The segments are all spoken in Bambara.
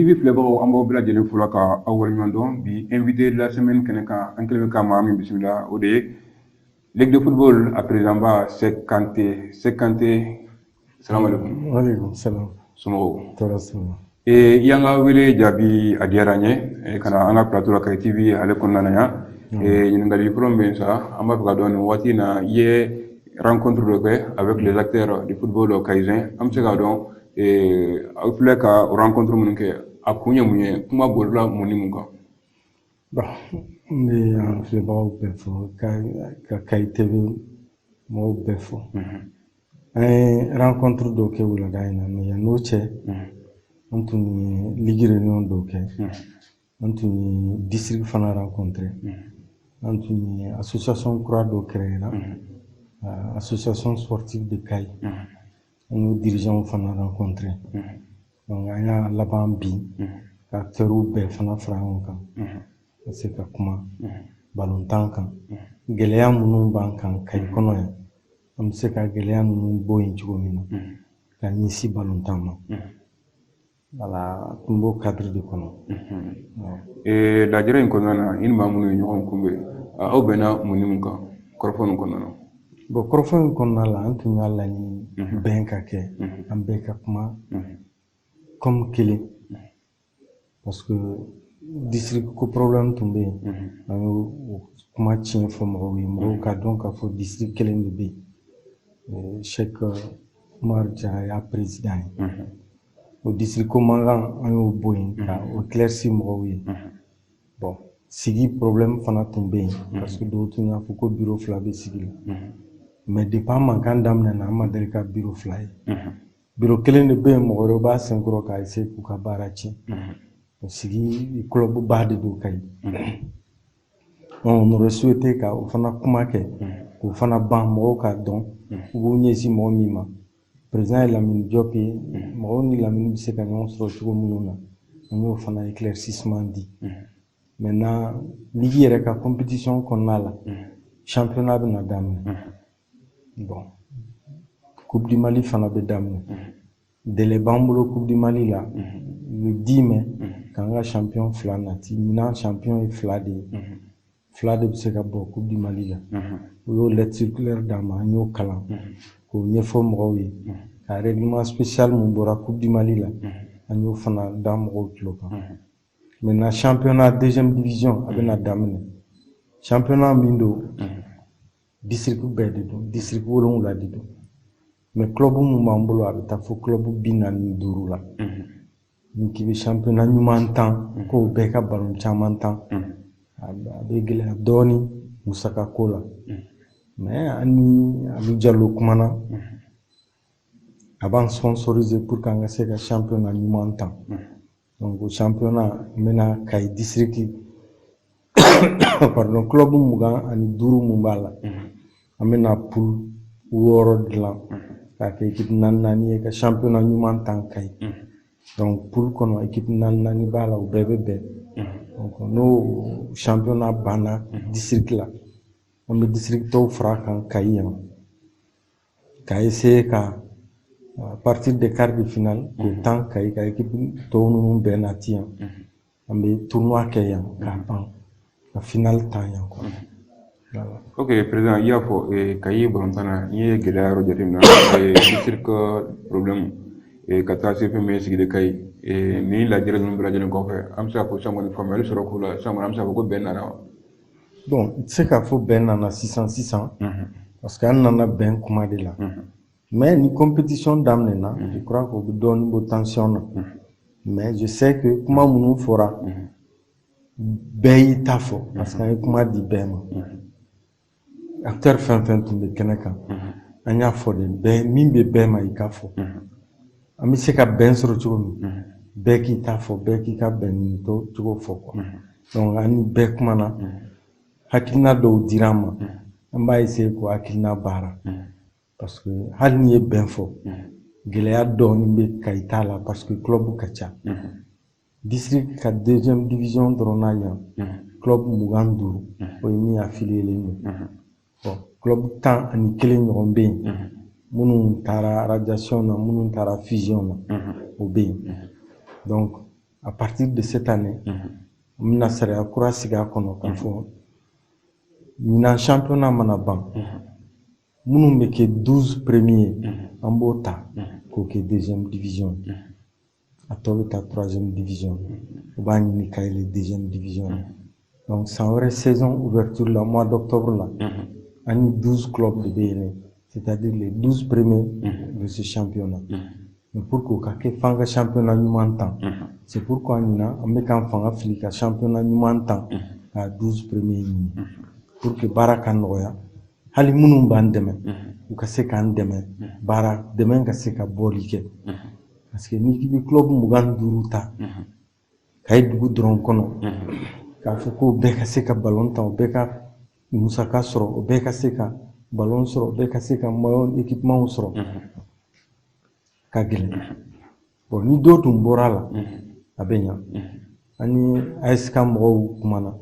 TV filɛbagaw an b'aw bɛɛ lajɛlen fo la ka aw waleɲuman dɔn bi invité de la semaine kɛnɛ kan an kɛlen bɛ ka maa min bisimila o de ye Ligue de football a présidentba Sek Kanté. Sek Kanté, salam alaikum. Waalaikum salam. Somɔgɔw. Tɔɔrɔ sima. I y'an ka wele jaabi a diyara n ye ka na an ka plateau la Kaye TV ale kɔnɔna na yan. Ɲininkali fɔlɔ min bɛ yen sa an b'a fɛ ka dɔn nin waati in na i ye rencontre dɔ kɛ avec les acteurs du football kayisien an bɛ se k'a dɔn aw filɛ ka rencontre minnu kɛ a kun ye mun ye kuma bolila mun ni mun kan. N bɛ an filɛbagaw bɛɛ fɔ ka Kaye TV mɔgɔw bɛɛ fɔ. An ye rencontre dɔw kɛ wulada in na mais yan'o cɛ an tun ye ligue réunion dɔw kɛ an tun ye district fana rencontré an tun ye association kura dɔw créé la association sportive de Kaye an y'o dirigeants fana rencontré donc an y'a laban bi ka acteurs bɛɛ fana fara ɲɔgɔn kan ka se ka kuma balontan kan gɛlɛya minnu b'an kan Kaye kɔnɔ yan an bɛ se ka gɛlɛya ninnu bɔ yen cogo min na ka ɲɛsin balontan ma. Voilà, tun b'o cadre de kɔnɔ. Lajɛrɛ in kɔnɔna na i ni maa minnu ye ɲɔgɔn kunbɛn aw bɛnna mun ni mun kan kɔrɔfɔ in kɔnɔna na. Bon kɔrɔfɔ in kɔnɔna la an tun y'a laɲini bɛn ka kɛ an bɛɛ ka kuma comme kelen parce que district ko problème tun bɛ yen an y'o kuma tiɲɛ fɔ mɔgɔw ye mɔgɔw ka dɔn k'a fɔ district kelen de bɛ yen Cheikh Umar Dia y'a président ye. O district ko mankan an y'o bɔ yen ka o éclairci mɔgɔw ye. Bon sigi problème fana tun bɛ yen parce que dɔw tun y'a fɔ ko bureau fila bɛ sigi la mais depuis an mankan daminɛna an ma deli ka bureau fila ye. Bureau kelen de bɛ yen mɔgɔ wɛrɛw b'a senkɔrɔ k'a essayer k'u ka baara tiɲɛ. O sigi club ba de don Kaye. On aurait souhaité ka o fana kuma kɛ k'o fana ban mɔgɔw k'a dɔn u b'u ɲɛsin mɔgɔ min ma. Président ye Lamine Diop ye mɔgɔw ni Lamine bɛ se ka ɲɔgɔn sɔrɔ cogo minnu na an y'o fana éclaircissement di. Maintenant ligue yɛrɛ ka compétition kɔnɔna la championnat bɛna daminɛ. Bon coupe du Mali fana bɛ daminɛ. Délai b'an bolo coupe du Mali la le 10 mai k'an ka champion fila nati ɲinan champion ye fila de ye. Fila de bɛ se ka bɔ coupe du Mali la. U y'o lettre circulaire d'an ma an y'o kalan k'o ɲɛfɔ mɔgɔw ye. Ka règlement spécial mun bɔra coupe du Mali la an y'o fana da mɔgɔw tulo kan. Maintenant championnat deuxième division a bɛna daminɛ. Championnat min don district bɛɛ de don district 7 de don mais club mun b'an bolo a bɛ taa fɔ club 45 la. Ni k'i bɛ championnat ɲuman 10 k'o bɛɛ ka ballon caman 10 a bɛ gɛlɛya dɔɔni musaka ko la mais an ni Alu Jalo kumana a b'an sponsoriser pour qu'an ka se ka championnat ɲuman 10 donc o championnat n bɛna Kaye district pardon club 25 mun b'a la an bɛna poule 6 dilan k'a kɛ équipe 4 ye ka championnat ɲuman 10 Kaye donc poule kɔnɔ équipe 4 b'a la o bɛɛ bɛ bɛn donc n'o championnat banna district la an bɛ district tɔw fara kan Kaye yan k'a essayer ka à partir des quarts de finale k'o 10 Kaye ka équipe tɔw ninnu bɛɛ nati yan an bɛ tournoi kɛ yan k'a ban ka finale 10 yan quoi. Voilà. Ok président i y'a fɔ Kaye balontan na n'i ye gɛlɛya yɔrɔ jateminɛ district problème ka taa se fɛn min ye sigida Kaye ni lajɛrɛ ninnu bɛɛ lajɛlen kɔfɛ an bɛ se ka fɔ sisan kɔni faamuyali sɔrɔ k'o la sisan kɔni an bɛ se ka fɔ ko bɛn nana wa. Bon i tɛ se k'a fɔ bɛn nana sisan parce que an nana bɛn kuma de la mais ni compétition daminɛna je crois que o bɛ dɔɔni bɔ tension na mais je sais que kuma minnu fɔra bɛɛ y'i ta fɔ parce que an ye kuma di bɛɛ ma acteur fɛn o fɛn tun bɛ kɛnɛ kan an y'a fɔ de bɛɛ min bɛ bɛɛ ma i ka fɔ an bɛ se ka bɛn sɔrɔ cogo min bɛɛ k'i ta fɔ bɛɛ k'i ka bɛn ɲini cogo fɔ quoi donc an ni bɛɛ kumana hakilina dɔw dira an ma an b'a essayer k'o hakilina baara parce que hali n'i ye bɛn fɔ gɛlɛya dɔɔni bɛ Kaye ta la parce que club ka ca district ka deuxième division dɔrɔn na yan club 25 o ye min affilié don bon club 11 ɲɔgɔn bɛ yen minnu taara radiation na minnu taara fusion na o bɛ yen donc à partir de cette année, on bɛna sariya kura sigi a kɔnɔ k'a fɔ ɲinan championnat mana ban minnu bɛ kɛ 12 premiers an b'o ta k'o kɛ deuxième division a tɔ bɛ taa troisième division u b'a ɲini ka yɛlɛ deuxième division donc san wɛrɛ saison ouverture la mois d'octobre la an ni 12 clubs de bɛ yɛlɛ c'est-à-dire les 12 premiers de ce championnat mais pour k'o ka kɛ f'an ka championnat ɲuman tan c'est pourquoi ɲinan an bɛ k'an fanga fili ka championnat ɲuman tan ka 12 premiers ɲini pour que baara ka nɔgɔya hali minnu b'an dɛmɛ u ka se k'an dɛmɛ baara dɛmɛ ka se ka bɔli kɛ parce que n'i k'i bɛ club 25 ta ka ye dugu dɔrɔn kɔnɔ k'a fɔ ko bɛɛ ka se ka ballon ta o bɛɛ ka musaka sɔrɔ o bɛɛ ka se ka ballon sɔrɔ o bɛɛ ka se ka maillot équipement sɔrɔ ka gɛlɛn bon ni dɔw tun bɔra la a bɛ ɲa an ni ASK mɔgɔw kumana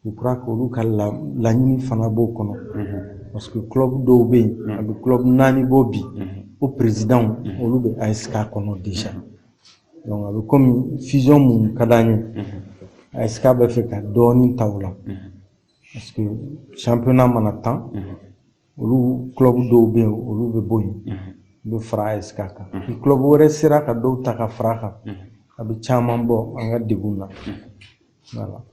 je crois que olu ka laɲini fana b'o kɔnɔ parce que club dɔw bɛ yen a bɛ club 4 bɔ bi o président olu bɛ ASK kɔnɔ déjà donc a bɛ comme fusion mun ka d'an ye ASK bɛ fɛ ka dɔɔnin ta o la parce que championnat mana tan olu club dɔw bɛ yen olu bɛ bɔ yen u bɛ fara ASK kan ni club wɛrɛ sera ka dɔw ta ka fara kan a bɛ caman bɔ an ka degun na voilà.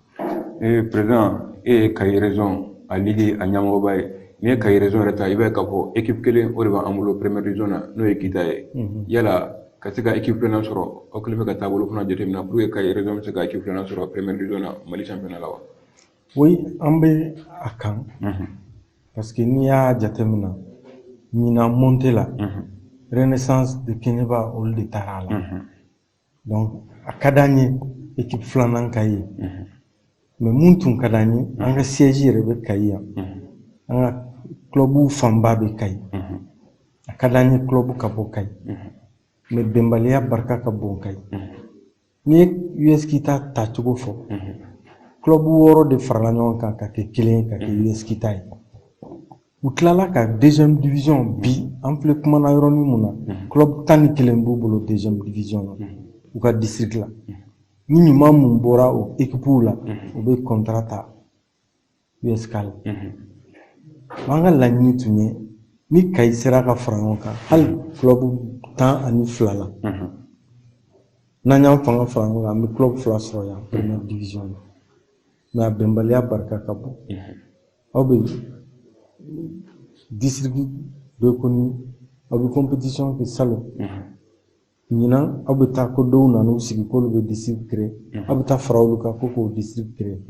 Président e ye Kayi région a ligue a ɲɛmɔgɔba ye n'i ye Kayi région yɛrɛ ta i b'a ye k'a fɔ équipe kelen o de b'an bolo première division na n'o ye Kita ye yala ka se ka équipe filanan sɔrɔ aw kɛlen bɛ ka taabolo fana jateminɛ pour que Kayi région bɛ se ka équipe filanan sɔrɔ première division na Mali championnat la wa? Oui an bɛ a kan parce que n'i y'a jateminɛ ɲinan montée la Renaissance de Kéniéba olu de taara a la donc a ka d'an ye équipe filanan ka ye mais mun tun ka d'an ye an ka siège yɛrɛ bɛ Kayi yan an ka club fanba bɛ Kayi a ka d'an ye club ka bɔ Kayi mais bɛnbaliya barika ka bon Kayi n'i ye US Kita tacogo fɔ club 6 de farala ɲɔgɔn kan ka kɛ kelen ye ka kɛ US Kita ye u tilala ka deuxième division bi an filɛ kumana yɔrɔnin mun na club 11 b'u bolo deuxième division na u ka district la ni ɲuman mun bɔra o équipe la u bɛ contrat ta USK la an ka laɲini tun ye ni Kayi sera ka fara ɲɔgɔn kan hali club 12 la n'an y'an fanga fara ɲɔgɔn kan an bɛ club 2 sɔrɔ yan première division na mais a bɛnbaliya barika ka bon aw bɛ district dɔ kɔni aw bɛ compétition kɛ salon ɲinan aw bɛ taa ko dɔw nan'u sigi k'olu bɛ district créer aw bɛ taa fara olu kan ko k'o district créer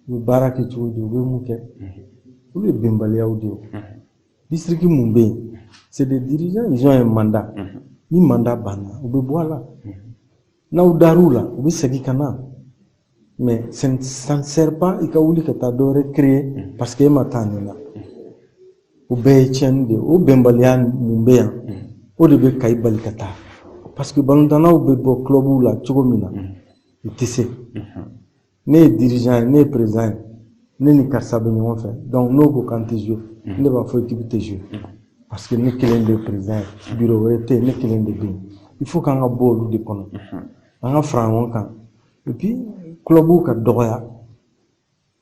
u bɛ baara kɛ cogo di u bɛ mun kɛ olu ye bɛnbaliyaw de ye district mun bɛ yen c'est des dirigeants ils ont un mandat ni mandat banna u bɛ bɔ a la n'aw dar'u la u bɛ segin ka na mais ça ne sert pas i ka wuli ka taa dɔ wɛrɛ créer parce que e ma taa nin na o bɛɛ ye tiɲɛni de ye o bɛnbaliya mun bɛ yan o de bɛ Kayi bali ka taa parce que balontannaw bɛ bɔ club la cogo min na u tɛ se ne ye dirigeant ye ne ye président ye ne ni karisa bɛ ɲɔgɔn fɛ donc n'o ko k'an tɛ jouer ne b'a fɔ équipe tɛ jouer parce que ne kelen de ye président ye bureau wɛrɛ tɛ yen ne kelen de bɛ yen il faut k'an ka bɔ olu de kɔnɔ an ka fara ɲɔgɔn kan et puis club ka dɔgɔya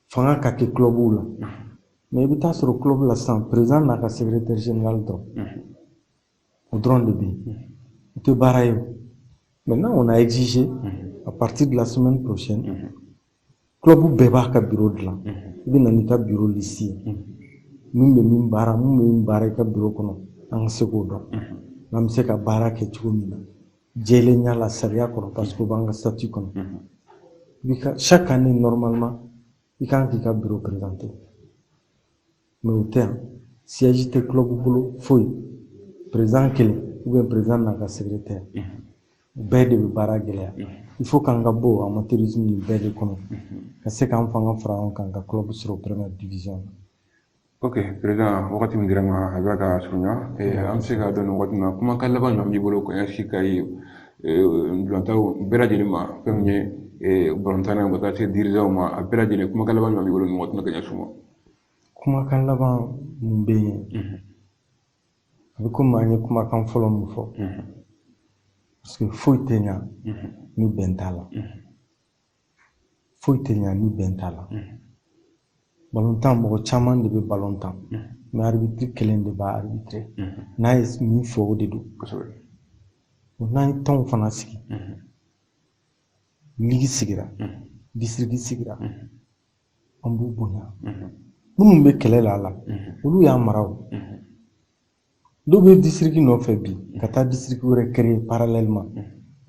fanga ka kɛ club la mais i bɛ taa sɔrɔ club la sisan président n'a ka secrétaire général dɔrɔn o dɔrɔn de bɛ yen o tɛ baara ye maintenant on a exigé à partir de la semaine prochaine club bɛɛ b'a ka bureau dilan i bɛ na n'i ka bureau liste ye min bɛ min baara i ka bureau kɔnɔ an ka se k'o dɔn n'an bɛ se ka baara kɛ cogo min na jɛlenya la sariya kɔrɔ parce que o b'an ka statut kɔnɔ chaque année normalement i kan k'i ka bureau présenter mais o tɛ yan siège tɛ club bolo foyi président kelen ou bien président n'a ka secrétaire u bɛɛ de bɛ baara gɛlɛya il faut k'an ka bɔ o amateurisme nin bɛɛ de kɔnɔ ka se k'an fanga fara ɲɔgɔn kan ka club sɔrɔ première division na. Ok président wagati min dira n ma a bɛ ka surunya an bɛ se k'a dɔn nin wagati na kumakan laban jumɛn b'i bolo ka ɲɛsin Kayi ndolantaw bɛɛ lajɛlen ma fɛn min ye balontanna ka taa se dirigeants ma a bɛɛ lajɛlen kumakan laban jumɛn b'i bolo nin wagati na ka ɲɛsin u ma. Kumakan laban mun bɛ yen a bɛ komi an ye kumakan fɔlɔ min fɔ parce que foyi tɛ ɲa ni bɛn t'a la foyi tɛ ɲa ni bɛn t'a la balontan mɔgɔ caman de bɛ balontan mais arbitre kelen de b'a arbitrer n'a ye min fɔ o de don n'a ye tɔnw fana sigi ligi sigira district sigira an b'u bonya minnu bɛ kɛlɛ la a la olu y'a mara o dɔw bɛ district nɔfɛ bi ka taa district wɛrɛ créer parallèlement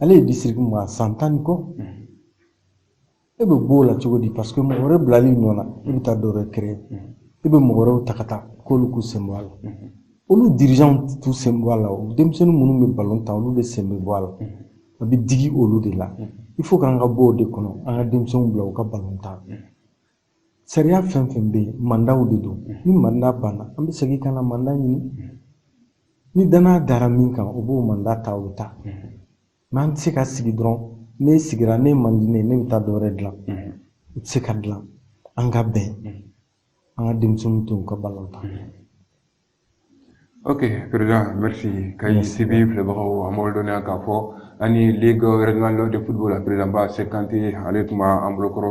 ale ye district mun a san 10 kɔ e bɛ b'o la cogo di parce que mɔgɔ wɛrɛ bilali nɔ na e bɛ taa dɔ wɛrɛ créer e bɛ mɔgɔ wɛrɛw ta ka taa k'olu k'u sen bɔ a la olu dirigeants t'u sen bɔ a la o denmisɛnnin minnu bɛ ballon tan olu de sen bɛ bɔ a la a bɛ digi olu de la il faut k'an ka bɔ o de kɔnɔ an ka denmisɛnninw bila u ka ballon tan sariya fɛn fɛn bɛ yen mandaw de don ni manda banna an bɛ segin ka na manda ɲini ni danaya dara min kan o b'o manda ta o bɛ taa mais an tɛ se ka sigi dɔrɔn ne sigira ne man di ne ne bɛ taa dɔ wɛrɛ dilan o tɛ se ka dilan an ka bɛn an ka denmisɛnninw to u ka ballon tan. Ok, Président, merci. Kayi Sibi filɛbagaw an b'aw dɔnniya k'a fɔ ani Ligue régionale de football la président ba Sekanti ale tun b'an bolokɔrɔ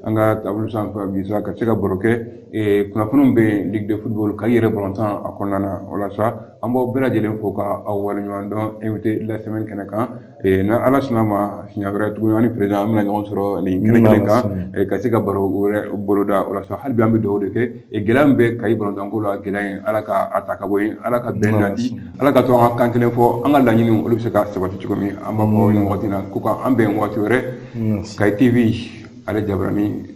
an ka taabolo sanfɛ bi sa ka se ka baro kɛ kunnafoniw bɛ Ligue de football Kayi yɛrɛ balontan a kɔnɔna na o la sa an b'aw bɛɛ lajɛlen fo ka aw waleɲuman dɔn invité la semaine kɛnɛ kan na Ala sɔnna ma siɲɛ wɛrɛ tuguni an ni président an bɛna ɲɔgɔn sɔrɔ nin kɛnɛ kelen kan ka se ka baro wɛrɛ boloda o la sa hali bi an bɛ dugawu de kɛ gɛlɛya min bɛ Kayi balontanko la gɛlɛya in Ala ka a ta ka bɔ yen Ala ka bɛn nati Ala ka to an ka kan kelen fɔ an ka laɲiniw olu bɛ se ka sabati cogo min an b'a fɔ nin waati in na ko k'an bɛn waati wɛrɛ Kayi TV ale jabarani